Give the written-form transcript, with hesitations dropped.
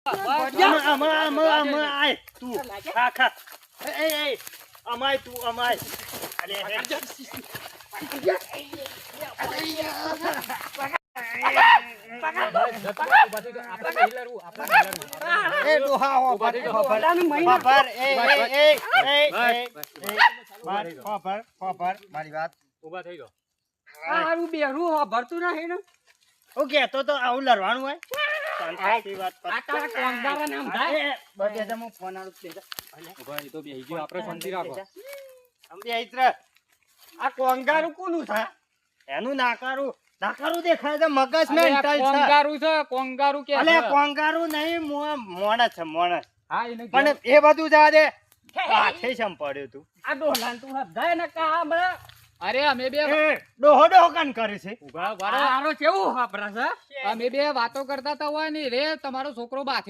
અમાય તું ખા એ અમાય તું અમાય અરે એ ડોહા હો ખબર મારી વાત ઉભા થઈ ગયો હારું બેરું હો ભરતું નહીં ને ઓકે તો આવું લડવાનું હોય શાંતિથી વાત કર આ તારા કોંગારા નામ થાય બધે તો હું ફોન આલું દેજો ઉભા એ તો બેહી ગયો આપણે શાંતિ રાખો સમજે ઇત્ર આ કોંગારું કોનું છે એનું નાકારું દેખાય છે મગજ મેન્ટલ છે કોંગારું કે અલે કોંગારું નહીં મોણસ છે મોણસ હા એને પણ એ બધું જા દે હાથે સમ પડ્યું તું આ ડોલાન તું હદાય ને કા બરા અરે અમે બે ડોહો કાન કરે છે ઉભા હારો કેવું વાપરા છે અમે બે વાતો કરતા હતા હોય ને રે તમારો છોકરો બાથે